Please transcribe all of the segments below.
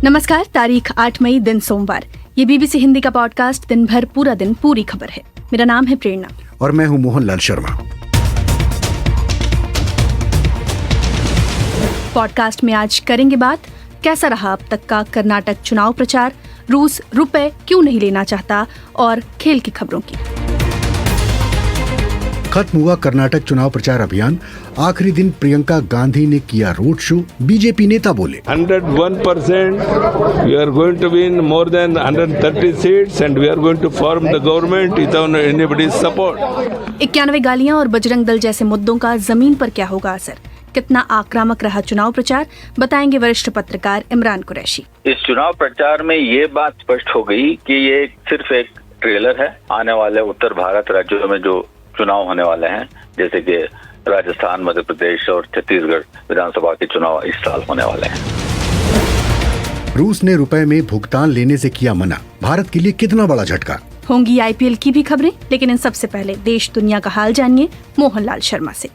नमस्कार। तारीख 8 मई दिन सोमवार। ये बीबीसी हिंदी का पॉडकास्ट दिन भर पूरा दिन पूरी खबर है। मेरा नाम है प्रेरणा और मैं हूं मोहनलाल शर्मा। पॉडकास्ट में आज करेंगे बात, कैसा रहा अब तक का कर्नाटक चुनाव प्रचार, रूस रुपए क्यों नहीं लेना चाहता और खेल की खबरों की। खत्म हुआ कर्नाटक चुनाव प्रचार अभियान। आखिरी दिन प्रियंका गांधी ने किया रोड शो। बीजेपी नेता बोले 101% we are going to win more than 130 seats and we are going to form the government without anybody's support. 91 गालियां और बजरंग दल जैसे मुद्दों का जमीन पर क्या होगा असर, कितना आक्रामक रहा चुनाव प्रचार, बताएंगे वरिष्ठ पत्रकार इमरान कुरैशी। इस चुनाव प्रचार में ये बात स्पष्ट हो गई कि ये सिर्फ एक ट्रेलर है। आने वाले उत्तर भारत राज्यों में जो चुनाव होने वाले हैं, जैसे कि राजस्थान, मध्य प्रदेश और छत्तीसगढ़ विधानसभा के चुनाव इस साल होने वाले हैं। रूस ने रुपए में भुगतान लेने से किया मना। भारत के लिए कितना बड़ा झटका। होंगी आईपीएल की भी खबरें, लेकिन इन सबसे पहले देश दुनिया का हाल जानिए मोहनलाल शर्मा से।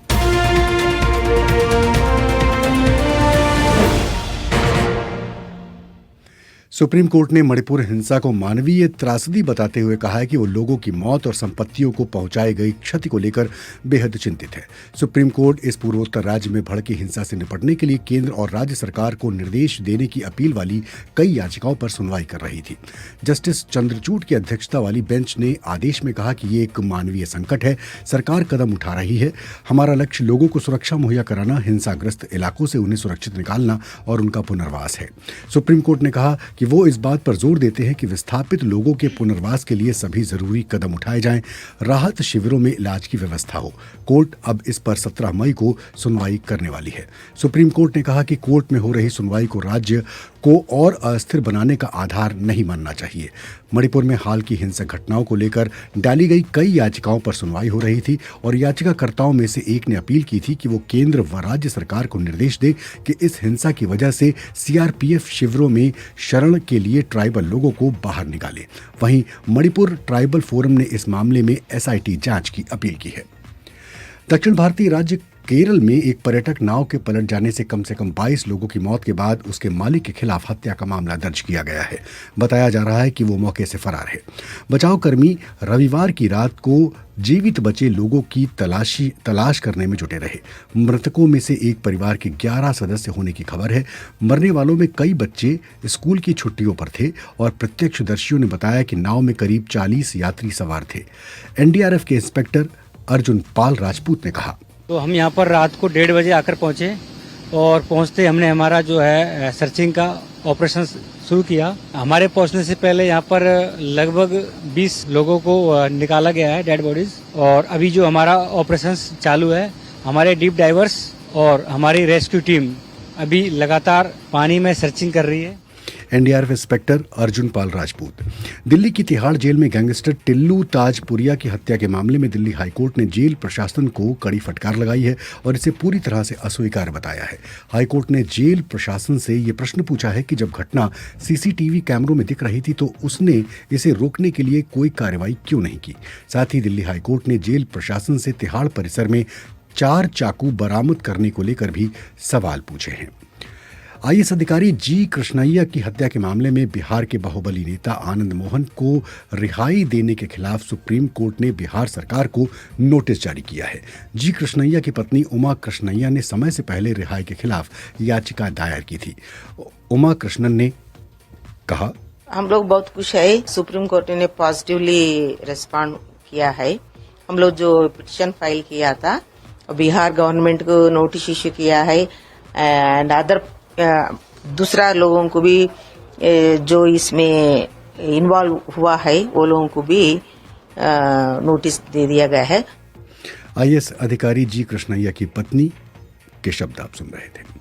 सुप्रीम कोर्ट ने मणिपुर हिंसा को मानवीय त्रासदी बताते हुए कहा है कि वो लोगों की मौत और संपत्तियों को पहुंचाई गई क्षति को लेकर बेहद चिंतित है। सुप्रीम कोर्ट इस पूर्वोत्तर राज्य में भड़की हिंसा से निपटने के लिए केंद्र और राज्य सरकार को निर्देश देने की अपील वाली कई याचिकाओं पर सुनवाई कर रही थी। जस्टिस चंद्रचूड़ की अध्यक्षता वाली बेंच ने आदेश में कहा कि ये एक मानवीय संकट है, सरकार कदम उठा रही है। हमारा लक्ष्य लोगों को सुरक्षा मुहैया कराना, हिंसाग्रस्त इलाकों से उन्हें सुरक्षित निकालना और उनका पुनर्वास है। सुप्रीम कोर्ट ने कहा कि वो इस बात पर जोर देते हैं कि विस्थापित लोगों के पुनर्वास के लिए सभी जरूरी कदम उठाए जाएं, राहत शिविरों में इलाज की व्यवस्था हो। कोर्ट अब इस पर 17 मई को सुनवाई करने वाली है। सुप्रीम कोर्ट ने कहा कि कोर्ट में हो रही सुनवाई को राज्य को और अस्थिर बनाने का आधार नहीं मानना चाहिए। मणिपुर में हाल की हिंसक घटनाओं को लेकर डाली गई कई याचिकाओं पर सुनवाई हो रही थी और याचिकाकर्ताओं में से एक ने अपील की थी कि वो केंद्र व राज्य सरकार को निर्देश दे कि इस हिंसा की वजह से सीआरपीएफ शिविरों में शरण के लिए ट्राइबल लोगों को बाहर निकाले। वहीं मणिपुर ट्राइबल फोरम ने इस मामले में एसआईटी जांच की अपील की है। दक्षिण भारतीय राज्य केरल में एक पर्यटक नाव के पलट जाने से कम 22 लोगों की मौत के बाद उसके मालिक के खिलाफ हत्या का मामला दर्ज किया गया है। बताया जा रहा है कि वो मौके से फरार है। बचाव कर्मी रविवार की रात को जीवित बचे लोगों की तलाश करने में जुटे रहे। मृतकों में से एक परिवार के 11 सदस्य होने की खबर है। मरने वालों में कई बच्चे स्कूल की छुट्टियों पर थे और प्रत्यक्षदर्शियों ने बताया कि नाव में करीब 40 यात्री सवार थे। एनडीआरएफ के इंस्पेक्टर अर्जुन पाल राजपूत ने कहा, तो हम यहाँ पर रात को 1:30 बजे आकर पहुँचे और पहुँचते हमने हमारा जो है सर्चिंग का ऑपरेशन शुरू किया। हमारे पहुँचने से पहले यहाँ पर लगभग 20 लोगों को निकाला गया है, डेड बॉडीज, और अभी जो हमारा ऑपरेशन चालू है, हमारे डीप डाइवर्स और हमारी रेस्क्यू टीम अभी लगातार पानी में सर्चिंग कर रही है। एनडीआरएफ इंस्पेक्टर अर्जुन पाल राजपूत। दिल्ली की तिहाड़ जेल में गैंगस्टर टिल्लू ताजपुरिया की हत्या के मामले में दिल्ली हाईकोर्ट ने जेल प्रशासन को कड़ी फटकार लगाई है और इसे पूरी तरह से अस्वीकार बताया है। हाईकोर्ट ने जेल प्रशासन से ये प्रश्न पूछा है कि जब घटना सीसीटीवी कैमरों में दिख रही थी तो उसने इसे रोकने के लिए कोई कार्रवाई क्यों नहीं की। साथ ही दिल्ली हाईकोर्ट ने जेल प्रशासन से तिहाड़ परिसर में 4 चाकू बरामद करने को लेकर भी सवाल पूछे हैं। आईएएस अधिकारी जी कृष्णैया की हत्या के मामले में बिहार के बाहुबली नेता आनंद मोहन को रिहाई देने के खिलाफ सुप्रीम कोर्ट ने बिहार सरकार को नोटिस जारी किया है। जी कृष्णैया की पत्नी उमा कृष्णैया ने समय से पहले रिहाई के खिलाफ याचिका दायर की थी। उमा कृष्णन ने कहा, हम लोग बहुत खुश है, सुप्रीम कोर्ट ने पॉजिटिवली रिस्पॉन्ड किया है। हम लोग जो पिटीशन फाइल किया था, बिहार गवर्नमेंट को नोटिस इश्यू किया है एंड अदर दूसरा लोगों को भी जो इसमें इन्वॉल्व हुआ है वो लोगों को भी नोटिस दे दिया गया है। आईएएस अधिकारी जी कृष्णैया की पत्नी के शब्द आप सुन रहे थे।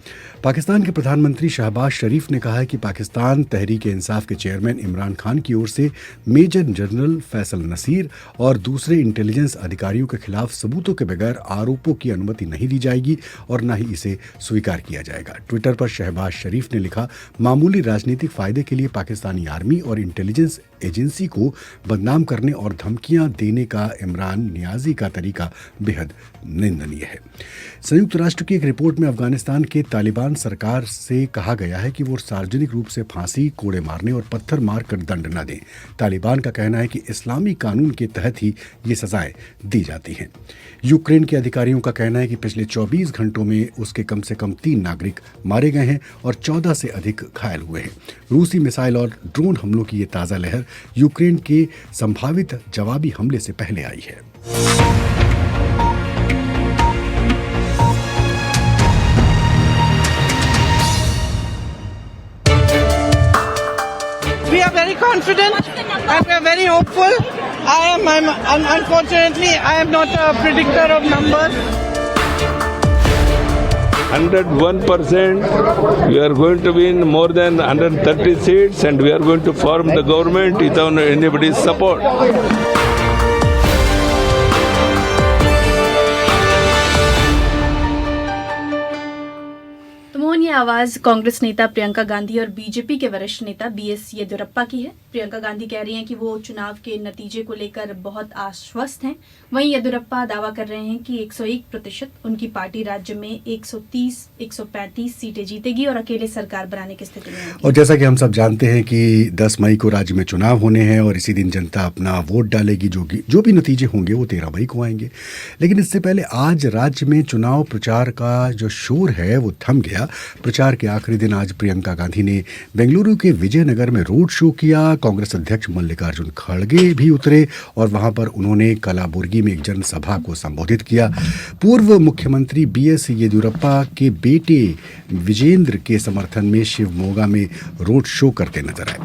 पाकिस्तान के प्रधानमंत्री शहबाज शरीफ ने कहा है कि पाकिस्तान तहरीक इंसाफ के चेयरमैन इमरान खान की ओर से मेजर जनरल फैसल नसीर और दूसरे इंटेलिजेंस अधिकारियों के खिलाफ सबूतों के बगैर आरोपों की अनुमति नहीं दी जाएगी और न ही इसे स्वीकार किया जाएगा। ट्विटर पर शहबाज शरीफ ने लिखा, मामूली राजनीतिक फायदे के लिए पाकिस्तानी आर्मी और इंटेलिजेंस एजेंसी को बदनाम करने और धमकियां देने का इमरान नियाजी का तरीका बेहद निंदनीय है। संयुक्त राष्ट्र की एक रिपोर्ट में अफगानिस्तान के तालिबान दौरान सरकार से कहा गया है कि वो सार्वजनिक रूप से फांसी, कोड़े मारने और पत्थर मार कर दंड न दें। तालिबान का कहना है कि इस्लामी कानून के तहत ही ये सजाएं दी जाती हैं। यूक्रेन के अधिकारियों का कहना है कि पिछले 24 घंटों में उसके कम से कम 3 नागरिक मारे गए हैं और 14 से अधिक घायल हुए हैं। रूसी मिसाइल और ड्रोन हमलों की ये ताज़ा लहर यूक्रेन के संभावित जवाबी हमले से पहले आई है। We are very confident and we are very hopeful. Unfortunately, I am not a predictor of numbers. 101%. We are going to win more than 130 seats, and we are going to form the government without anybody's support. ये आवाज कांग्रेस नेता प्रियंका गांधी और BJP के वरिष्ठ नेता BS Yediyurappa की है। प्रियंका गांधी कह रही हैं कि वो चुनाव के नतीजे को लेकर बहुत आश्वस्त हैं। वहीं येदियुरप्पा दावा कर रहे हैं कि 101% उनकी पार्टी राज्य में 130-135 सीटें जीतेगी और अकेले सरकार बनाने की स्थिति में होगी। और जैसा कि हम सब जानते हैं कि 10 मई को राज्य में चुनाव होने हैं और इसी दिन जनता अपना वोट डालेगी। जो भी नतीजे होंगे वो 13 मई को आएंगे। लेकिन इससे पहले आज राज्य में चुनाव प्रचार का जो शोर है वो थम गया। प्रचार के आखिरी दिन आज प्रियंका गांधी ने बेंगलुरु के विजयनगर में रोड शो किया। कांग्रेस अध्यक्ष मल्लिकार्जुन खड़गे भी उतरे और वहां पर उन्होंने कलाबुर्गी में एक जनसभा को संबोधित किया। पूर्व मुख्यमंत्री बीएस येदियुरप्पा के बेटे विजेंद्र के समर्थन में शिवमोगा में रोड शो करते नजर आए।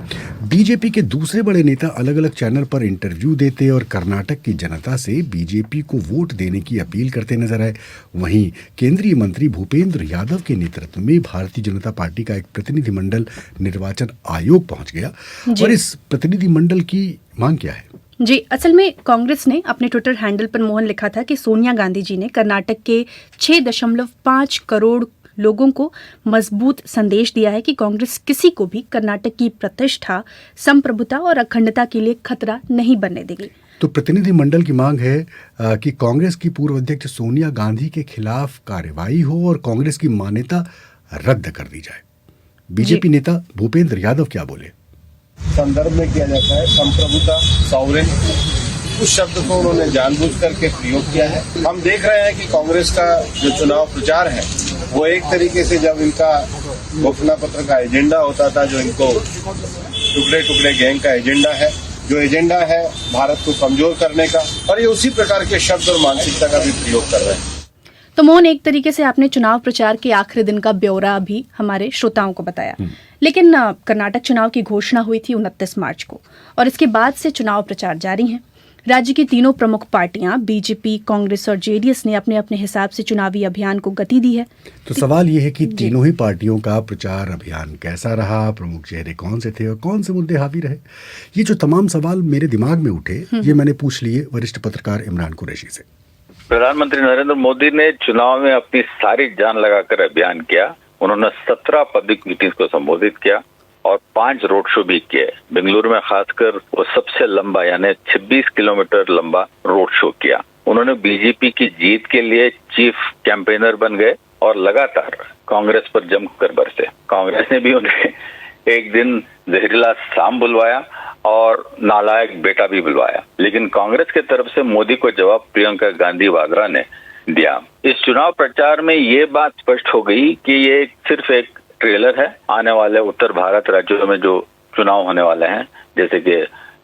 बीजेपी के दूसरे बड़े नेता अलग अलग चैनल पर इंटरव्यू देते और कर्नाटक की जनता से बीजेपी को वोट देने की अपील करते नजर आए। वहीं केंद्रीय मंत्री भूपेंद्र यादव के नेतृत्व में भारतीय जनता पार्टी का एक प्रतिनिधिमंडल निर्वाचन आयोग पहुंच गया। और इस प्रतिनिधिमंडल की मांग क्या है? जी, असल में कांग्रेस ने अपने ट्विटर हैंडल पर मोहन लिखा था कि सोनिया गांधी जी ने कर्नाटक के 6.5 करोड़ लोगों को मजबूत संदेश दिया है कि कांग्रेस किसी को भी कर्नाटक की प्रतिष्ठा, संप्रभुता और अखंडता के लिए खतरा नहीं बनने देगी। तो प्रतिनिधिमंडल की मांग है कि कांग्रेस की पूर्व अध्यक्ष सोनिया गांधी के खिलाफ कार्रवाई हो और कांग्रेस की मान्यता रद्द कर दी जाए। बीजेपी नेता भूपेंद्र यादव क्या बोले? संदर्भ में किया जाता है संप्रभुता, सॉवरेन, उस शब्द को उन्होंने जानबूझ करके प्रयोग किया है। हम देख रहे हैं कि कांग्रेस का जो चुनाव प्रचार है वो एक तरीके से जब इनका घोषणा पत्र का एजेंडा होता था, जो इनको टुकड़े टुकड़े गैंग का एजेंडा है, जो एजेंडा है भारत को कमजोर करने का, और ये उसी प्रकार के शब्द और मानसिकता का भी प्रयोग कर रहे हैं। तो मोहन, एक तरीके से आपने चुनाव प्रचार के आखिरी दिन का ब्यौरा भी हमारे श्रोताओं को बताया। लेकिन कर्नाटक चुनाव की घोषणा हुई थी 29 मार्च को और इसके बाद से चुनाव प्रचार जारी है। राज्य की तीनों प्रमुख पार्टियां बीजेपी, कांग्रेस और जेडीएस ने अपने अपने हिसाब से चुनावी अभियान को गति दी है। तो सवाल ये है कि तीनों ही पार्टियों का प्रचार अभियान कैसा रहा, प्रमुख चेहरे कौन से थे और कौन से मुद्दे हावी रहे? ये जो तमाम सवाल मेरे दिमाग में उठे, ये मैंने पूछ लिए वरिष्ठ पत्रकार इमरान कुरैशी से। प्रधानमंत्री नरेंद्र मोदी ने चुनाव में अपनी सारी जान लगाकर अभियान किया। उन्होंने 17 पब्लिक मीटिंग्स को संबोधित किया और 5 रोड शो भी किए। बेंगलुरु में खासकर वो सबसे लंबा यानी 26 किलोमीटर लंबा रोड शो किया। उन्होंने बीजेपी की जीत के लिए चीफ कैंपेनर बन गए और लगातार कांग्रेस पर जमकर बरसे। कांग्रेस ने भी उन्हें एक दिन जहरीला शाम बुलवाया और नालायक बेटा भी बुलवाया, लेकिन कांग्रेस के तरफ से मोदी को जवाब प्रियंका गांधी वाड्रा ने दिया। इस चुनाव प्रचार में ये बात स्पष्ट हो गई कि ये सिर्फ एक ट्रेलर है। आने वाले उत्तर भारत राज्यों में जो चुनाव होने वाले हैं, जैसे कि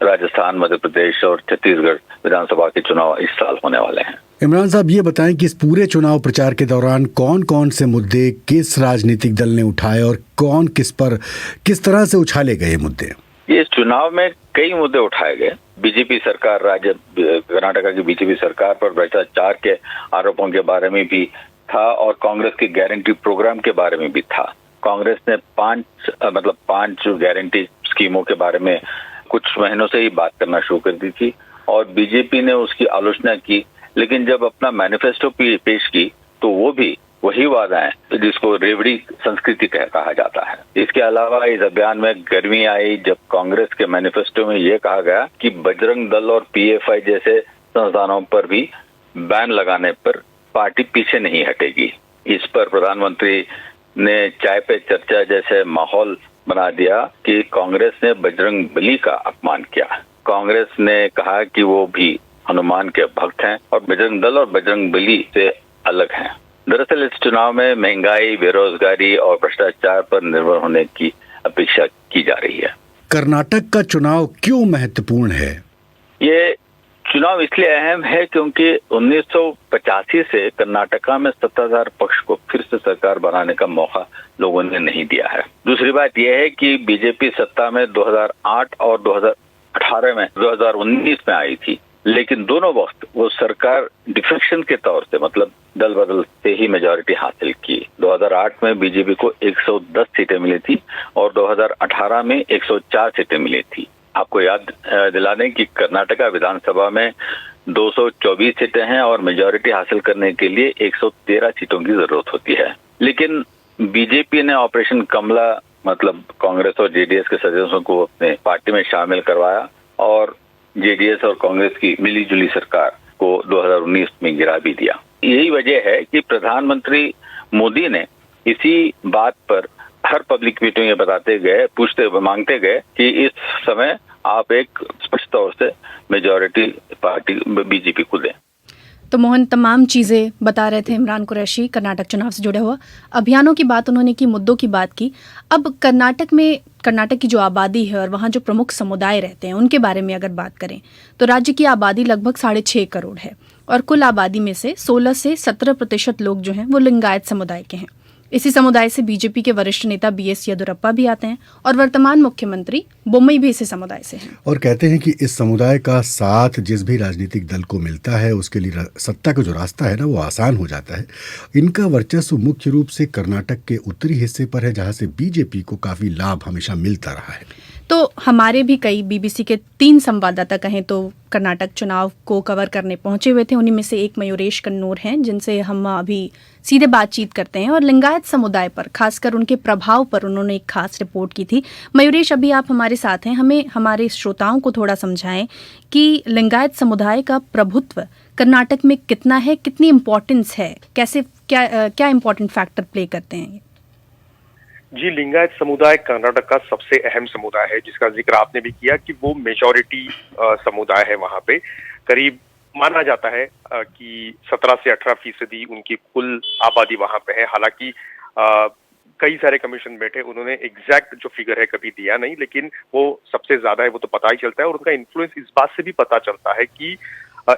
राजस्थान, मध्य प्रदेश और छत्तीसगढ़ विधानसभा के चुनाव इस साल होने वाले हैं। इमरान साहब, ये बताएं कि इस पूरे चुनाव प्रचार के दौरान कौन कौन से मुद्दे किस राजनीतिक दल ने उठाए और कौन किस तरह से उछाले गए मुद्दे? इस चुनाव में कई मुद्दे उठाए गए। बीजेपी सरकार, राज्य कर्नाटक की बीजेपी सरकार पर भ्रष्टाचार के आरोपों के बारे में भी था और कांग्रेस के गारंटी प्रोग्राम के बारे में भी था। कांग्रेस ने 5 गारंटी स्कीमों के बारे में कुछ महीनों से ही बात करना शुरू कर दी थी और बीजेपी ने उसकी आलोचना की, लेकिन जब अपना मैनिफेस्टो पेश की तो वो भी वही वादाएं जिसको रेवड़ी संस्कृति कहा जाता है। इसके अलावा इस अभियान में गर्मी आई जब कांग्रेस के मैनिफेस्टो में ये कहा गया कि बजरंग दल और पीएफआई जैसे संस्थानों पर भी बैन लगाने पर पार्टी पीछे नहीं हटेगी। इस पर प्रधानमंत्री ने चाय पे चर्चा जैसे माहौल बना दिया कि कांग्रेस ने बजरंग बली का अपमान किया। कांग्रेस ने कहा कि वो भी हनुमान के भक्त हैं और बजरंग दल और बजरंग बली से अलग हैं। दरअसल इस चुनाव में महंगाई, बेरोजगारी और भ्रष्टाचार पर निर्भर होने की अपेक्षा की जा रही है। कर्नाटक का चुनाव क्यों महत्वपूर्ण है? ये चुनाव इसलिए अहम है क्योंकि 1985 से कर्नाटका में सत्ताधार पक्ष को फिर से सरकार बनाने का मौका लोगों ने नहीं दिया है। दूसरी बात यह है कि बीजेपी सत्ता में 2008 और 2019 में आई थी, लेकिन दोनों वक्त वो सरकार डिफेक्शन के तौर से, मतलब दल बदल से ही मेजॉरिटी हासिल की। 2008 में बीजेपी को 110 सीटें मिली थी और 2018 में 104 सीटें मिली थी। आपको याद दिला दें कि कर्नाटका विधानसभा में 224 सीटें हैं और मेजॉरिटी हासिल करने के लिए 113 सीटों की जरूरत होती है। लेकिन बीजेपी ने ऑपरेशन कमला, मतलब कांग्रेस और जेडीएस के सदस्यों को अपने पार्टी में शामिल करवाया और जेडीएस और कांग्रेस की मिलीजुली सरकार को 2019 में गिरा भी दिया। यही वजह है कि प्रधानमंत्री मोदी ने इसी बात पर हर पब्लिक मीटिंग में बताते गए, मांगते गए कि इस समय आप एक स्पष्ट तौर से मेजॉरिटी पार्टी बीजेपी को दें। तो मोहन तमाम चीज़ें बता रहे थे इमरान कुरैशी कर्नाटक चुनाव से जुड़े हुआ। अभियानों की बात उन्होंने की, मुद्दों की बात की। अब कर्नाटक की जो आबादी है और वहाँ जो प्रमुख समुदाय रहते हैं उनके बारे में अगर बात करें तो राज्य की आबादी लगभग 6.5 करोड़ है और कुल आबादी में से 16 से 17% लोग जो हैं वो लिंगायत समुदाय के हैं। इसी समुदाय से बीजेपी के वरिष्ठ नेता बीएस येदियुरप्पा भी आते हैं और वर्तमान मुख्यमंत्री बोम्मई भी इसी समुदाय से हैं। और कहते हैं कि इस समुदाय का साथ जिस भी राजनीतिक दल को मिलता है उसके लिए सत्ता का जो रास्ता है ना वो आसान हो जाता है। इनका वर्चस्व मुख्य रूप से कर्नाटक के उत्तरी हिस्से पर है, जहां से बीजेपी को काफी लाभ हमेशा मिलता रहा है। तो हमारे भी कई बीबीसी के 3 संवाददाता कहें तो कर्नाटक चुनाव को कवर करने पहुंचे हुए थे। उन्हीं में से एक मयूरेश कन्नूर हैं जिनसे हम अभी सीधे बातचीत करते हैं और लिंगायत समुदाय पर, खासकर उनके प्रभाव पर उन्होंने एक खास रिपोर्ट की थी। मयूरेश, अभी आप हमारे साथ हैं, हमें हमारे श्रोताओं को थोड़ा समझाएं कि लिंगायत समुदाय का प्रभुत्व कर्नाटक में कितना है, कितनी इम्पोर्टेंस है, कैसे क्या इम्पोर्टेंट फैक्टर प्ले करते हैं? जी, लिंगायत समुदाय कर्नाटक का सबसे अहम समुदाय है, जिसका जिक्र आपने भी किया कि वो मेजॉरिटी समुदाय है। वहाँ पे करीब माना जाता है कि 17 से 18% उनकी कुल आबादी वहाँ पे है। हालांकि कई सारे कमीशन बैठे, उन्होंने एग्जैक्ट जो फिगर है कभी दिया नहीं, लेकिन वो सबसे ज्यादा है वो तो पता ही चलता है। और उनका इन्फ्लुएंस इस बात से भी पता चलता है कि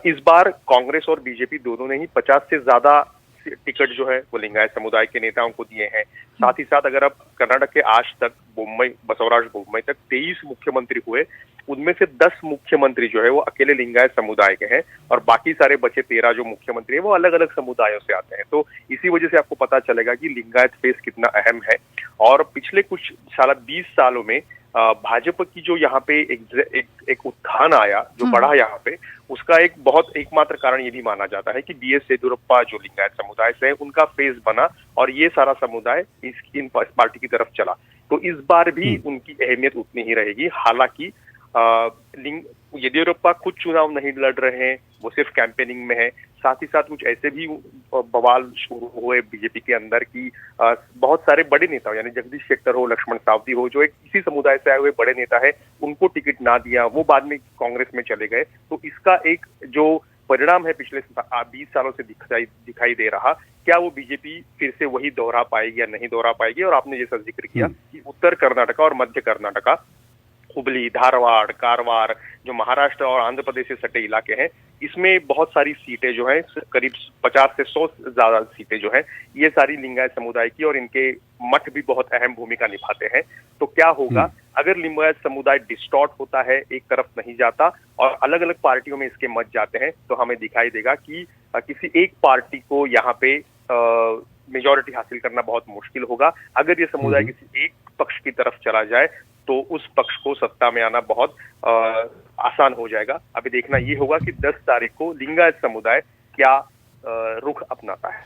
इस बार कांग्रेस और बीजेपी दोनों ने ही 50 से ज्यादा टिकट जो है वो लिंगायत समुदाय के नेताओं को दिए हैं। साथ ही साथ अगर आप कर्नाटक के आज तक बसवराज बोम्मई तक 23 मुख्यमंत्री हुए, उनमें से 10 मुख्यमंत्री जो है वो अकेले लिंगायत समुदाय के हैं और बाकी सारे बचे 13 जो मुख्यमंत्री है वो अलग अलग समुदायों से आते हैं। तो इसी वजह से आपको पता चलेगा कि लिंगायत फेस कितना अहम है। और पिछले कुछ 20 सालों में भाजपा की जो यहाँ पे एक उत्थान आया, जो बढ़ा यहाँ पे, उसका एकमात्र कारण ये भी माना जाता है कि बीएस येदियुरप्पा जो लिंगायत समुदाय से है उनका फेस बना और ये सारा समुदाय इन पार्टी की तरफ चला। तो इस बार भी उनकी अहमियत उतनी ही रहेगी। हालांकि येदियुरप्पा खुद चुनाव नहीं लड़ रहे हैं, वो सिर्फ कैंपेनिंग में है। साथ ही साथ कुछ ऐसे भी बवाल शुरू हुए बीजेपी के अंदर की बहुत सारे बड़े नेता, यानी जगदीश शेट्टर हो, लक्ष्मण सावदी हो, जो एक इसी समुदाय से आए हुए बड़े नेता है, उनको टिकट ना दिया, वो बाद में कांग्रेस में चले गए। तो इसका एक जो परिणाम है पिछले 20 सालों से दिखाई दे रहा, क्या वो बीजेपी फिर से वही दोहरा पाएगी या नहीं दोहरा पाएगी। और आपने जैसा जिक्र किया कि उत्तर कर्नाटका और मध्य कर्नाटका, हुबली, धारवाड़, कारवार, जो महाराष्ट्र और आंध्र प्रदेश से सटे इलाके हैं, इसमें बहुत सारी सीटें जो हैं, करीब 50 से 100 ज्यादा सीटें जो हैं, ये सारी लिंगायत समुदाय की, और इनके मठ भी बहुत अहम भूमिका निभाते हैं। तो क्या होगा अगर लिंगायत समुदाय डिस्टॉर्ट होता है, एक तरफ नहीं जाता और अलग अलग पार्टियों में इसके मत जाते हैं, तो हमें दिखाई देगा कि किसी एक पार्टी को यहाँ पे मेजॉरिटी हासिल करना बहुत मुश्किल होगा। अगर ये समुदाय किसी एक पक्ष की तरफ चला जाए तो उस पक्ष को सत्ता में आना बहुत आसान हो जाएगा। अभी देखना ये होगा कि 10 तारीख को लिंगायत समुदाय क्या रुख अपनाता है।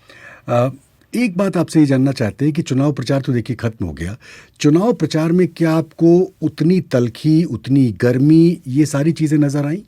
एक बात आपसे ये जानना चाहते हैं कि चुनाव प्रचार तो देखिए खत्म हो गया, चुनाव प्रचार में क्या आपको उतनी तलखी, उतनी गर्मी, ये सारी चीजें नजर आई?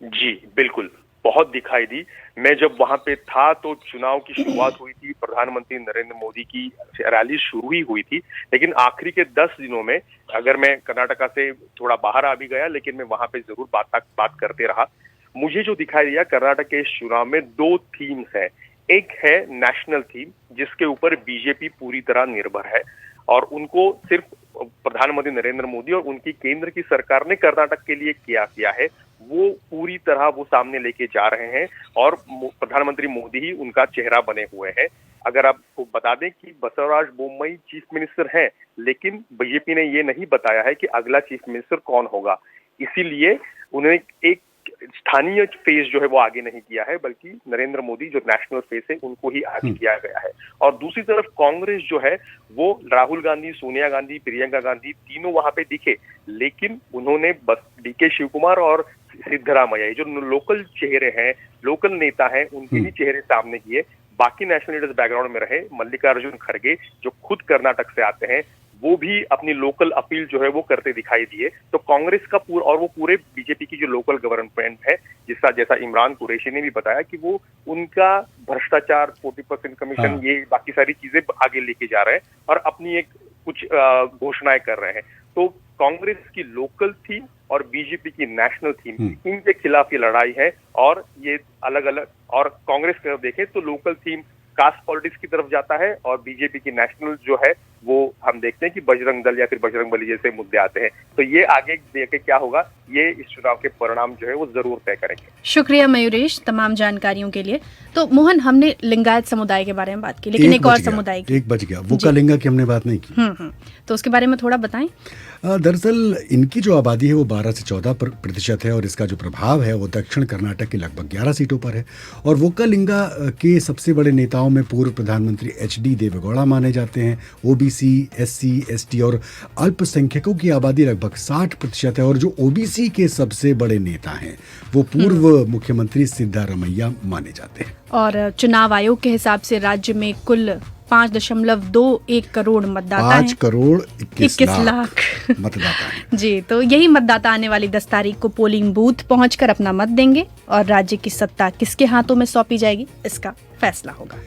जी बिल्कुल, बहुत दिखाई दी। मैं जब वहां पे था तो चुनाव की शुरुआत हुई थी, प्रधानमंत्री नरेंद्र मोदी की रैली शुरू ही हुई थी, लेकिन आखिरी के 10 दिनों में अगर मैं कर्नाटका से थोड़ा बाहर आ भी गया, लेकिन मैं वहां पे जरूर बात करते रहा। मुझे जो दिखाई दिया कर्नाटक के इस चुनाव में 2 थीम्स है। एक है नेशनल थीम, जिसके ऊपर बीजेपी पूरी तरह निर्भर है और उनको सिर्फ प्रधानमंत्री नरेंद्र मोदी और उनकी केंद्र की सरकार ने कर्नाटक के लिए किया है, वो पूरी तरह वो सामने लेके जा रहे हैं और प्रधानमंत्री मोदी ही उनका चेहरा बने हुए हैं। अगर आपको बता दें कि बसवराज बोम्मई चीफ मिनिस्टर हैं, लेकिन बीजेपी ने ये नहीं बताया है कि अगला चीफ मिनिस्टर कौन होगा, इसीलिए उन्हें एक स्थानीय फेस जो है वो आगे नहीं किया है, बल्कि नरेंद्र मोदी जो नेशनल फेस है उनको ही आगे किया गया है। और दूसरी तरफ कांग्रेस जो है वो राहुल गांधी, सोनिया गांधी, प्रियंका गांधी तीनों वहां पे दिखे, लेकिन उन्होंने बस डीके शिव कुमार और सिद्धरामैया जो लोकल चेहरे हैं, लोकल नेता हैं, उनके ही चेहरे सामने किए। बाकी नेशनल लीडर्स बैकग्राउंड में रहे। मल्लिकार्जुन खड़गे जो खुद कर्नाटक से आते हैं, वो भी अपनी लोकल अपील जो है वो करते दिखाई दिए। तो कांग्रेस का पूरे बीजेपी की जो लोकल गवर्नमेंट है, जैसा इमरान कुरैशी ने भी बताया कि वो उनका भ्रष्टाचार, 40% कमीशन, ये बाकी सारी चीजें आगे लेके जा रहे हैं और अपनी एक कुछ घोषणाएं कर रहे हैं। तो कांग्रेस की लोकल थीम और बीजेपी की नेशनल थीम, इनके खिलाफ ये लड़ाई है और ये अलग अलग। और कांग्रेस की तरफ देखें तो लोकल थीम कास्ट पॉलिटिक्स की तरफ जाता है और बीजेपी की नेशनल जो है वो हम देखते हैं कि बजरंग दल या फिर बजरंग बली जैसे मुद्दे आते हैं। तो ये आगे देखे क्या होगा, ये इस चुनाव के परिणाम जो है वो जरूर तय करेंगे। शुक्रिया मयूरेश तमाम जानकारियों के लिए। तो मोहन, हमने लिंगायत समुदाय के बारे में बात की, लेकिन एक और समुदाय की 1 बज गया, वोकालिंगा की हमने बात नहीं की। तो उसके बारे में थोड़ा बताएं। दरअसल इनकी जो आबादी है वो 12 से 14% है और इसका जो प्रभाव है वो दक्षिण कर्नाटक की लगभग 11 सीटों पर है। और वोकालिंगा के सबसे बड़े नेताओं में पूर्व प्रधानमंत्री HD देवेगौड़ा माने जाते हैं। OBC, SC, ST और अल्पसंख्यकों की आबादी लगभग 60% है और जो OBC के सबसे बड़े नेता हैं वो पूर्व मुख्यमंत्री सिद्धारमैया माने जाते हैं। और चुनाव आयोग के हिसाब से राज्य में कुल 5.21 करोड़ मतदाता हैं। 5 करोड़ 21 लाख मतदाता हैं। जी, तो यही मतदाता आने वाली 10 तारीख को पोलिंग बूथ पहुंचकर अपना मत देंगे और राज्य की सत्ता किसके हाथों में सौंपी जाएगी, इसका फैसला होगा।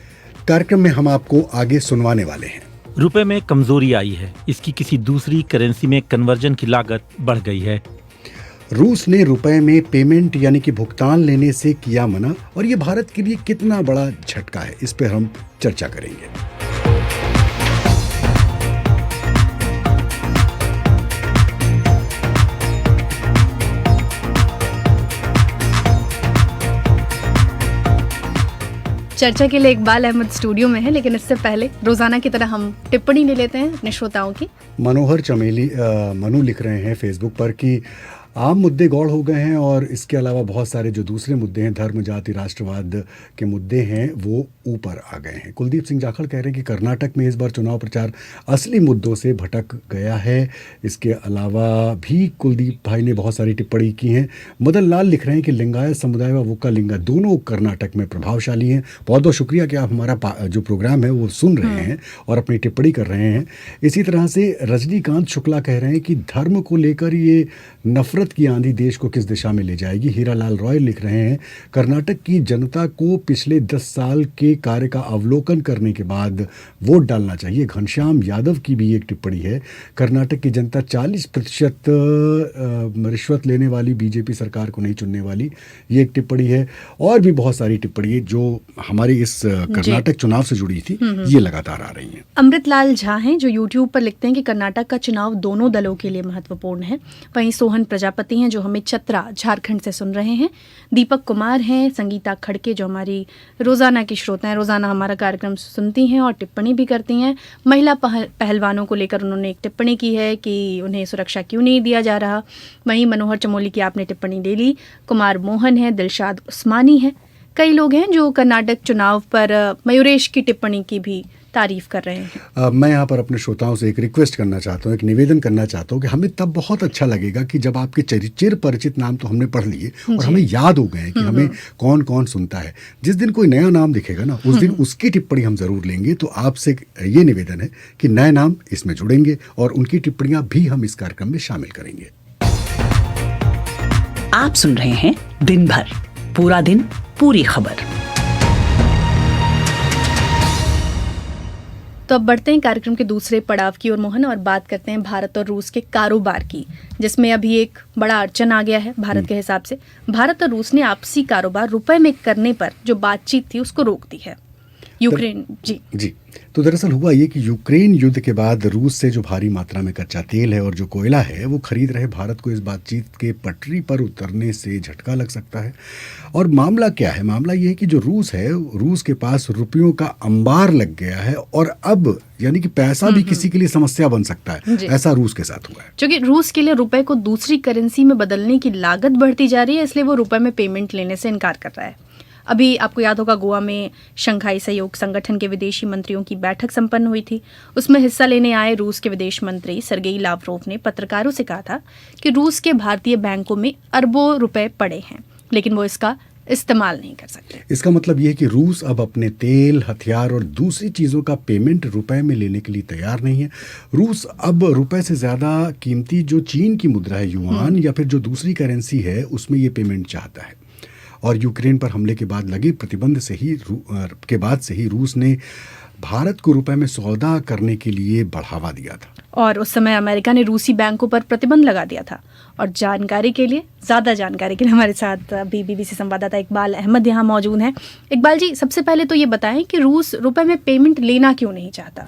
कार्यक्रम में हम आपको आगे सुनवाने वाले हैं। रुपए में कमजोरी आई है, इसकी किसी दूसरी करेंसी में कन्वर्जन की लागत बढ़ गई है। रूस ने रुपए में पेमेंट यानी कि भुगतान लेने से किया मना और ये भारत के लिए कितना बड़ा झटका है, इस पर हम चर्चा करेंगे। चर्चा के लिए इकबाल अहमद स्टूडियो में है, लेकिन इससे पहले रोजाना की तरह हम टिप्पणी ले लेते हैं अपने श्रोताओं की। मनोहर चमेली मनु लिख रहे हैं फेसबुक पर कि आम मुद्दे गौड़ हो गए हैं और इसके अलावा बहुत सारे जो दूसरे मुद्दे हैं, धर्म, जाति, राष्ट्रवाद के मुद्दे हैं, वो ऊपर आ गए हैं। कुलदीप सिंह जाखड़ कह रहे हैं कि कर्नाटक में इस बार चुनाव प्रचार असली मुद्दों से भटक गया है। इसके अलावा भी कुलदीप भाई ने बहुत सारी टिप्पणी की हैं। मदन लाल लिख रहे हैं कि लिंगायत समुदाय व वोकालिंगा दोनों कर्नाटक में प्रभावशाली हैं। बहुत बहुत शुक्रिया कि आप हमारा जो प्रोग्राम है वो सुन रहे हैं और अपनी टिप्पणी कर रहे हैं। इसी तरह से रजनीकांत शुक्ला कह रहे हैं कि धर्म को लेकर ये नफरत की आंधी देश को किस दिशा में ले जाएगी। हीरालाल रॉय लिख रहे हैं कर्नाटक की जनता को पिछले 10 साल के कार्य का अवलोकन करने के बाद वोट डालना चाहिए। घनश्याम यादव की भी एक टिप्पणी है, कर्नाटक की जनता 40% रिश्वत लेने वाली बीजेपी सरकार को नहीं चुनने वाली, ये एक टिप्पणी है। और भी बहुत सारी टिप्पणी जो हमारे इस कर्नाटक चुनाव से जुड़ी थी, ये लगातार आ रही हैं। अमृतलाल झा हैं जो यूट्यूब पर लिखते हैं कि कर्नाटक का चुनाव दोनों दलों के लिए महत्वपूर्ण है। वहीं सोहन प्रजापति हैं जो हमें चतरा झारखंड से सुन रहे हैं। दीपक कुमार हैं, संगीता खड़के जो हमारी रोजाना की श्रोता हैं, रोजाना हमारा कार्यक्रम सुनती हैं और टिप्पणी भी करती हैं। महिला पहलवानों को लेकर उन्होंने एक टिप्पणी की है कि उन्हें सुरक्षा क्यों नहीं दिया जा रहा। वहीं मनोहर चमोली की आपने टिप्पणी ले ली। कुमार मोहन है, दिलशाद उस्मानी है, कई लोग हैं जो कर्नाटक चुनाव पर मयूरेश की टिप्पणी की भी तारीफ कर रहे हैं। मैं यहाँ पर अपने श्रोताओं से एक रिक्वेस्ट करना चाहता हूँ, एक निवेदन करना चाहता हूँ कि हमें तब बहुत अच्छा लगेगा कि जब आपके चिर परिचित नाम तो हमने पढ़ लिए और हमें याद हो गए कि हमें कौन कौन सुनता है। जिस दिन कोई नया नाम दिखेगा ना, उस दिन उसकी टिप्पणी हम जरूर लेंगे। तो आपसे ये निवेदन है कि नए नाम इसमें जुड़ेंगे और उनकी टिप्पणियां भी हम इस कार्यक्रम में शामिल करेंगे। आप सुन रहे हैं दिन भर, पूरा दिन पूरी खबर। तो अब बढ़ते हैं कार्यक्रम के दूसरे पड़ाव की ओर मोहन, और बात करते हैं भारत और रूस के कारोबार की, जिसमें अभी एक बड़ा अड़चन आ गया है भारत के हिसाब से। भारत और रूस ने आपसी कारोबार रुपए में करने पर जो बातचीत थी उसको रोक दी है। यूक्रेन जी तो दरअसल हुआ ये कि यूक्रेन युद्ध के बाद रूस से जो भारी मात्रा में कच्चा तेल है और जो कोयला है वो खरीद रहे भारत को इस बातचीत के पटरी पर उतरने से झटका लग सकता है। और मामला क्या है? मामला ये है कि जो रूस है, रूस के पास रुपयों का अंबार लग गया है और अब यानी कि पैसा भी किसी के लिए समस्या बन सकता है। ऐसा रूस के साथ हुआ है। क्योंकि रूस के लिए रुपए को दूसरी करेंसी में बदलने की लागत बढ़ती जा रही है, इसलिए वो रुपए में पेमेंट लेने से इनकार कर रहा है। अभी आपको याद होगा गोवा में शंघाई सहयोग संगठन के विदेशी मंत्रियों की बैठक संपन्न हुई थी। उसमें हिस्सा लेने आए रूस के विदेश मंत्री सर्गेई लावरोव ने पत्रकारों से कहा था कि रूस के भारतीय बैंकों में अरबों रुपए पड़े हैं, लेकिन वो इसका इस्तेमाल नहीं कर सकते। इसका मतलब ये है कि रूस अब अपने तेल, हथियार और दूसरी चीज़ों का पेमेंट रुपए में लेने के लिए तैयार नहीं है। रूस अब रुपए से ज़्यादा कीमती जो चीन की मुद्रा है, युआन, या फिर जो दूसरी करेंसी है, उसमें ये पेमेंट चाहता है। और यूक्रेन पर हमले के बाद लगे प्रतिबंध से ही रूस ने भारत को रुपए में सौदा करने के लिए बढ़ावा दिया था। और उस समय अमेरिका ने रूसी बैंकों पर प्रतिबंध लगा दिया था। और ज़्यादा जानकारी के लिए हमारे साथ बीबीसी संवाददाता इकबाल अहमद यहाँ मौजूद हैं। इकबाल जी, सबसे पहले तो ये बताएं कि रूस रुपए में पेमेंट लेना क्यों नहीं चाहता?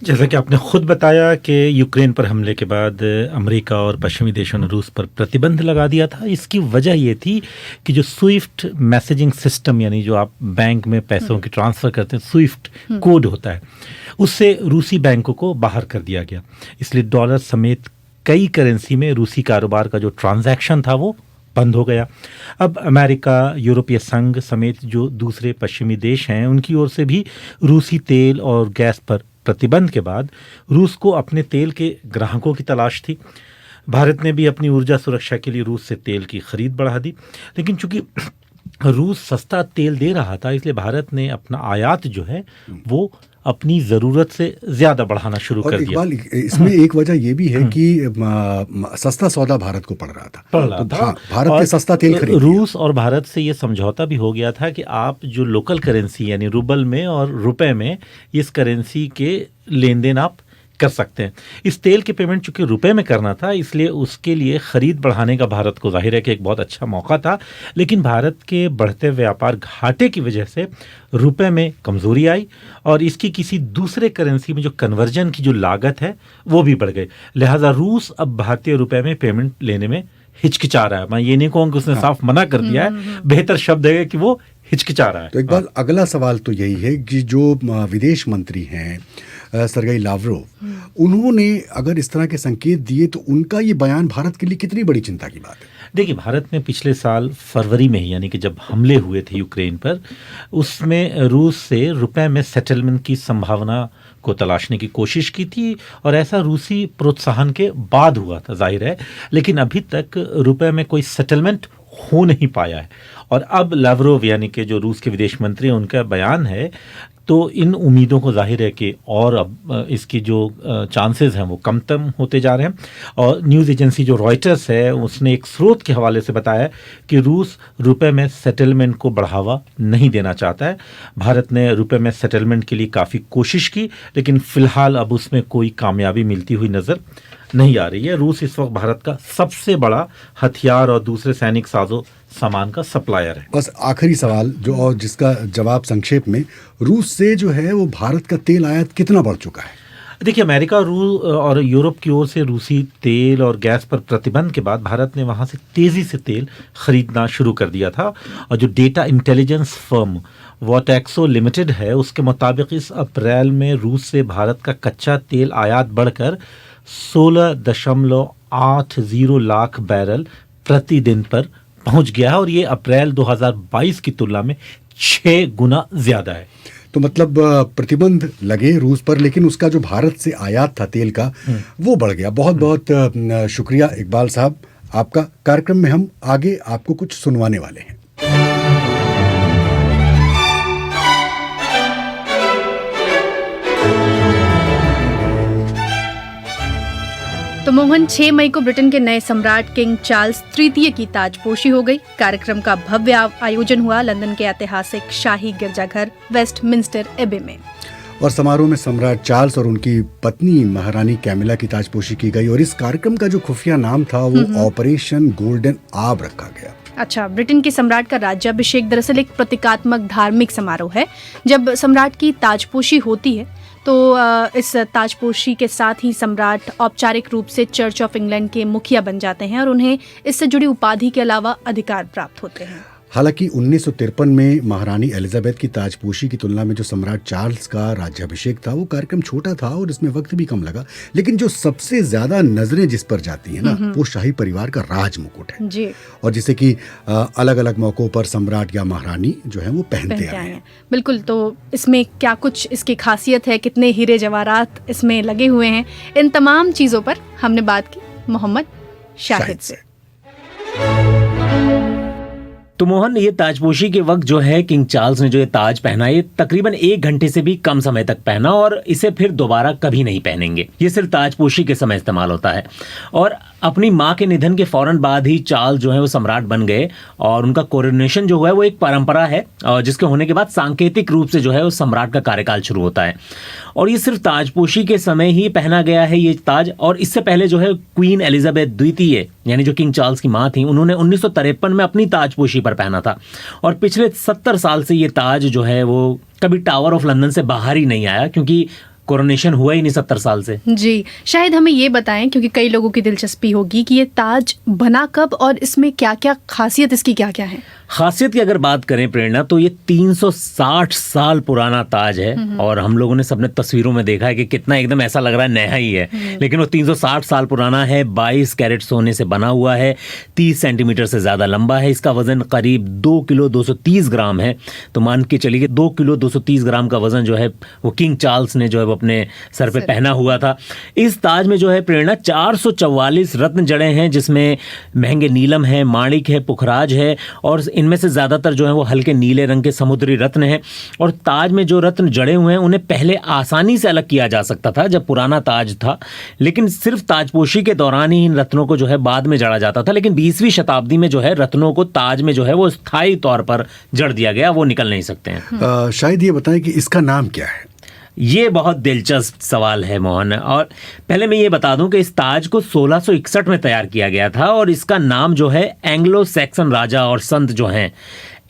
जैसा कि आपने खुद बताया कि यूक्रेन पर हमले के बाद अमेरिका और पश्चिमी देशों ने रूस पर प्रतिबंध लगा दिया था। इसकी वजह ये थी कि जो स्विफ्ट मैसेजिंग सिस्टम, यानी जो आप बैंक में पैसों की ट्रांसफ़र करते हैं, स्विफ्ट कोड होता है, उससे रूसी बैंकों को बाहर कर दिया गया। इसलिए डॉलर समेत कई करेंसी में रूसी कारोबार का जो ट्रांजैक्शन था वो बंद हो गया। अब अमेरिका, यूरोपीय संघ समेत जो दूसरे पश्चिमी देश हैं, उनकी ओर से भी रूसी तेल और गैस पर प्रतिबंध के बाद रूस को अपने तेल के ग्राहकों की तलाश थी। भारत ने भी अपनी ऊर्जा सुरक्षा के लिए रूस से तेल की खरीद बढ़ा दी, लेकिन चूंकि रूस सस्ता तेल दे रहा था, इसलिए भारत ने अपना आयात जो है वो अपनी ज़रूरत से ज़्यादा बढ़ाना शुरू कर दिया। इसमें एक वजह ये भी है कि सस्ता सौदा भारत को पड़ रहा था। भारत ने सस्ता तेल खरीद रूस और भारत से ये समझौता भी हो गया था कि आप जो लोकल करेंसी यानी रूबल में और रुपए में इस करेंसी के लेन देन आप कर सकते हैं। इस तेल के पेमेंट चूंकि रुपए में करना था, इसलिए उसके लिए ख़रीद बढ़ाने का भारत को जाहिर है कि एक बहुत अच्छा मौका था। लेकिन भारत के बढ़ते व्यापार घाटे की वजह से रुपए में कमज़ोरी आई और इसकी किसी दूसरे करेंसी में जो कन्वर्जन की जो लागत है वो भी बढ़ गई। लिहाजा रूस अब भारतीय रुपए में पेमेंट लेने में हिचकिचा रहा है। मैं ये नहीं कहूँगा कि उसने साफ मना कर दिया है, बेहतर शब्द है कि वो हिचकिचा रहा है। तो इकबाल, अगला सवाल तो यही है कि जो विदेश मंत्री हैं सर्गेई लावरोव, उन्होंने अगर इस तरह के संकेत दिए तो उनका ये बयान भारत के लिए कितनी बड़ी चिंता की बात है? देखिए, भारत ने पिछले साल फरवरी में ही, यानी कि जब हमले हुए थे यूक्रेन पर, उसमें रूस से रुपए में सेटलमेंट की संभावना को तलाशने की कोशिश की थी और ऐसा रूसी प्रोत्साहन के बाद हुआ था, जाहिर है। लेकिन अभी तक रुपए में कोई सेटलमेंट हो नहीं पाया है। और अब लावरोव यानी कि जो रूस के विदेश मंत्री हैं, उनका बयान है, तो इन उम्मीदों को जाहिर है कि और अब इसकी जो चांसेस हैं वो कम होते जा रहे हैं। और न्यूज़ एजेंसी जो रॉयटर्स है, उसने एक स्रोत के हवाले से बताया कि रूस रुपए में सेटलमेंट को बढ़ावा नहीं देना चाहता है। भारत ने रुपए में सेटलमेंट के लिए काफ़ी कोशिश की, लेकिन फ़िलहाल अब उसमें कोई कामयाबी मिलती हुई नज़र नहीं आ रही है। रूस इस वक्त भारत का सबसे बड़ा हथियार और दूसरे सैनिक साजो सामान का सप्लायर है। बस आखिरी सवाल जो, और जिसका जवाब संक्षेप में, रूस से जो है वो भारत का तेल आयात कितना बढ़ चुका है? देखिए, अमेरिका और यूरोप की ओर से रूसी तेल और गैस पर प्रतिबंध के बाद भारत ने वहाँ से तेज़ी से तेल खरीदना शुरू कर दिया था। और जो डेटा इंटेलिजेंस फर्म वॉटैक्सो लिमिटेड है, उसके मुताबिक इस अप्रैल में रूस से भारत का कच्चा तेल आयात बढ़कर 16.80 लाख बैरल प्रतिदिन पर पहुंच गया है और ये अप्रैल 2022 की तुलना में 6 गुना ज़्यादा है। तो मतलब प्रतिबंध लगे रूस पर, लेकिन उसका जो भारत से आयात था तेल का वो बढ़ गया। बहुत बहुत शुक्रिया इकबाल साहब आपका। कार्यक्रम में हम आगे आपको कुछ सुनवाने वाले हैं। तो मोहन, 6 मई को ब्रिटेन के नए सम्राट किंग चार्ल्स तृतीय की ताजपोशी हो गई। कार्यक्रम का भव्य आयोजन हुआ लंदन के ऐतिहासिक शाही गिरजाघर वेस्टमिंस्टर एबे में। और समारोह में सम्राट चार्ल्स और उनकी पत्नी महारानी कैमिला की ताजपोशी की गई और इस कार्यक्रम का जो खुफिया नाम था वो ऑपरेशन गोल्डन आर्ब रखा गया। अच्छा, ब्रिटेन के सम्राट का राज्याभिषेक दरअसल एक प्रतीकात्मक धार्मिक समारोह है। जब सम्राट की ताजपोशी होती है तो इस ताजपोशी के साथ ही सम्राट औपचारिक रूप से चर्च ऑफ इंग्लैंड के मुखिया बन जाते हैं और उन्हें इससे जुड़ी उपाधि के अलावा अधिकार प्राप्त होते हैं। हालांकि 1953 में महारानी एलिजाबेथ की ताजपोशी की तुलना में जो सम्राट चार्ल्स का राज्याभिषेक था वो कार्यक्रम छोटा था और इसमें वक्त भी कम लगा, लेकिन जो सबसे ज्यादा नजरें जिस पर जाती हैं ना वो शाही परिवार का राज मुकुट है जी। और जिसे कि अलग अलग मौकों पर सम्राट या महारानी जो है वो पहनते आए हैं। बिल्कुल, तो इसमें क्या कुछ इसकी खासियत है, कितने हीरे जवाहरात इसमें लगे हुए हैं, इन तमाम चीजों पर हमने बात की मोहम्मद शाहिद से। तो मोहन, ये ताजपोशी के वक्त जो है किंग चार्ल्स ने जो ये ताज पहना, ये तकरीबन 1 घंटे से भी कम समय तक पहना और इसे फिर दोबारा कभी नहीं पहनेंगे। ये सिर्फ ताजपोशी के समय इस्तेमाल होता है। और अपनी माँ के निधन के फौरन बाद ही चार्ल्स जो है वो सम्राट बन गए और उनका कोरोनेशन जो हुआ है वो एक परंपरा है और जिसके होने के बाद सांकेतिक रूप से जो है वो सम्राट का कार्यकाल शुरू होता है। और ये सिर्फ ताजपोशी के समय ही पहना गया है ये ताज। और इससे पहले जो है क्वीन एलिजाबेथ द्वितीय यानी जो किंग चार्ल्स की माँ थी, उन्होंने 1953 में अपनी ताजपोशी पर पहना था और पिछले 70 साल से ये ताज जो है वो कभी टावर ऑफ लंदन से बाहर ही नहीं आया, क्योंकि कोरोनेशन हुआ ही नहीं 70 साल से। जी, शायद हमें ये बताएं, क्योंकि कई लोगों की दिलचस्पी होगी कि ये ताज बना कब और इसमें क्या क्या खासियत इसकी क्या क्या है। खासियत की अगर बात करें प्रेरणा, तो ये 360 साल पुराना ताज है और हम लोगों ने सबने तस्वीरों में देखा है कि कितना एकदम ऐसा लग रहा है नया ही है, लेकिन वो 360 साल पुराना है। 22 कैरेट सोने से बना हुआ है, 30 सेंटीमीटर से ज़्यादा लंबा है। इसका वजन करीब 2 किलो 230 ग्राम है। तो मान के चलिए 2 किलो 230 ग्राम का वजन जो है वो किंग चार्ल्स ने जो है वो अपने सर पे पहना हुआ था। इस ताज में जो है प्रेरणा 444 रत्न जड़े हैं, जिसमें महंगे नीलम है, माणिक है, पुखराज है और इनमें से ज़्यादातर जो है वो हल्के नीले रंग के समुद्री रत्न हैं। और ताज में जो रत्न जड़े हुए हैं उन्हें पहले आसानी से अलग किया जा सकता था जब पुराना ताज था, लेकिन सिर्फ ताजपोशी के दौरान ही इन रत्नों को जो है बाद में जड़ा जाता था। लेकिन 20वीं शताब्दी में जो है रत्नों को ताज में जो है वो स्थायी तौर पर जड़ दिया गया, वो निकल नहीं सकते हैं। शायद ये बताएं कि इसका नाम क्या है। ये बहुत दिलचस्प सवाल है मोहन, और पहले मैं ये बता दूं कि इस ताज को 1661 में तैयार किया गया था और इसका नाम जो है एंग्लो सैक्सन राजा और संत जो हैं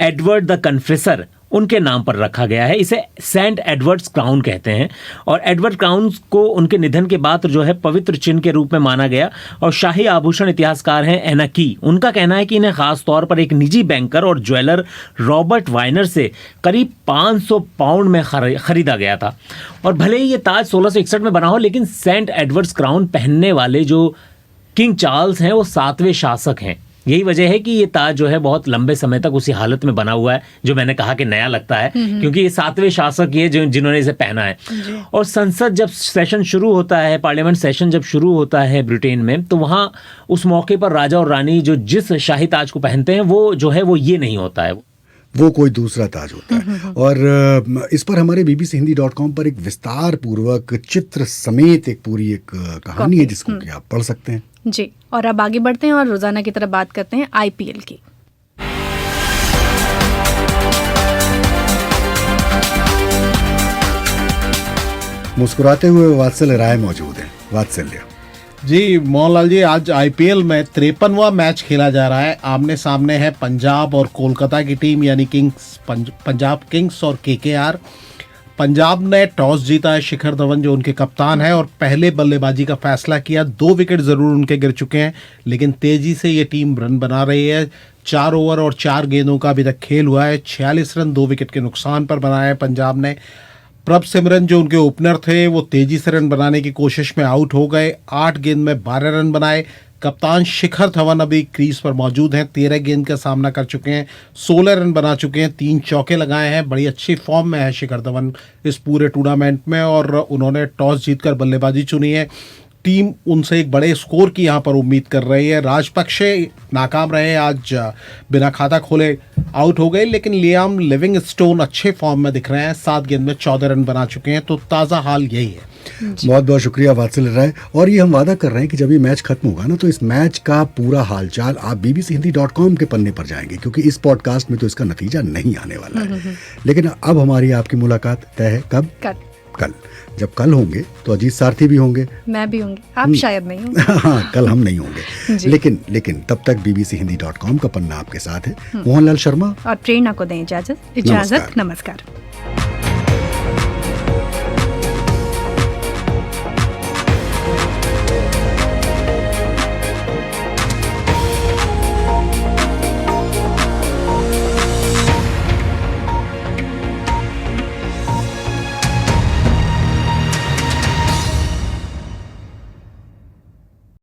एडवर्ड द कन्फेसर उनके नाम पर रखा गया है। इसे सेंट एडवर्ड्स क्राउन कहते हैं और एडवर्ड क्राउन को उनके निधन के बाद जो है पवित्र चिन्ह के रूप में माना गया। और शाही आभूषण इतिहासकार हैं एना की, उनका कहना है कि इन्हें खास तौर पर एक निजी बैंकर और ज्वेलर रॉबर्ट वाइनर से करीब 500 पाउंड में खरीदा गया था। और भले ही ये ताज 1661 में बना हो, लेकिन सेंट एडवर्ड्स क्राउन पहनने वाले जो किंग चार्ल्स हैं वो 7वें शासक हैं। यही वजह है कि ये ताज जो है बहुत लंबे समय तक उसी हालत में बना हुआ है, जो मैंने कहा कि नया लगता है, क्योंकि ये 7वें शासक ये जिन्होंने इसे पहना है। और संसद जब सेशन शुरू होता है, पार्लियामेंट सेशन जब शुरू होता है ब्रिटेन में, तो वहाँ उस मौके पर राजा और रानी जो जिस शाही ताज को पहनते हैं वो जो है वो ये नहीं होता है, वो कोई दूसरा ताज होता है। और इस पर हमारे bbchindy.com पर एक विस्तार पूर्वक चित्र समेत एक पूरी एक कहानी है जिसको कि आप पढ़ सकते हैं जी। और अब आगे बढ़ते हैं और रोजाना की तरह बात करते हैं IPL की। मुस्कुराते हुए वात्सल्य राय मौजूद है। वात्सल्य जी, मोहनलाल जी, आज IPL में 53वां मैच खेला जा रहा है। आमने सामने है पंजाब और कोलकाता की टीम, यानी पंजाब किंग्स और KKR। पंजाब ने टॉस जीता है, शिखर धवन जो उनके कप्तान है, और पहले बल्लेबाजी का फैसला किया। 2 विकेट ज़रूर उनके गिर चुके हैं, लेकिन तेज़ी से ये टीम रन बना रही है। 4 ओवर और 4 गेंदों का अभी तक खेल हुआ है। 46 रन 2 विकेट के नुकसान पर बनाया है पंजाब ने। प्रभ सिमरन जो उनके ओपनर थे वो तेजी से रन बनाने की कोशिश में आउट हो गए। 8 गेंद में 12 रन बनाए। कप्तान शिखर धवन अभी क्रीज पर मौजूद हैं, 13 गेंद का सामना कर चुके हैं, 16 रन बना चुके हैं, 3 चौके लगाए हैं। बड़ी अच्छी फॉर्म में है शिखर धवन इस पूरे टूर्नामेंट में, और उन्होंने टॉस जीतकर बल्लेबाजी चुनी है। टीम उनसे एक बड़े स्कोर की यहाँ पर उम्मीद कर रही है। राजपक्षे नाकाम रहे, आज बिना खाता खोले आउट हो गए, लेकिन लियाम लिविंगस्टोन अच्छे फॉर्म में दिख रहे हैं। 7 गेंद में 14 रन बना चुके हैं। तो ताज़ा हाल यही है। बहुत बहुत शुक्रिया वात्सल्य राय। और ये हम वादा कर रहे हैं कि जब ये मैच खत्म होगा ना, तो इस मैच का पूरा हालचाल आप bbchindy.com के पन्ने पर जाएंगे, क्योंकि इस पॉडकास्ट में तो इसका नतीजा नहीं आने वाला है। लेकिन अब हमारी आपकी मुलाकात तय है कब? कल। जब कल होंगे तो अजीत सारथी भी होंगे, मैं भी होंगी, आप शायद नहीं होंगे। हाँ, कल हम नहीं होंगे, लेकिन तब तक bbchehindy.com का पन्ना आपके साथ है। मोहनलाल शर्मा और प्रेरणा को दें इजाजत। नमस्कार। नमस्कार।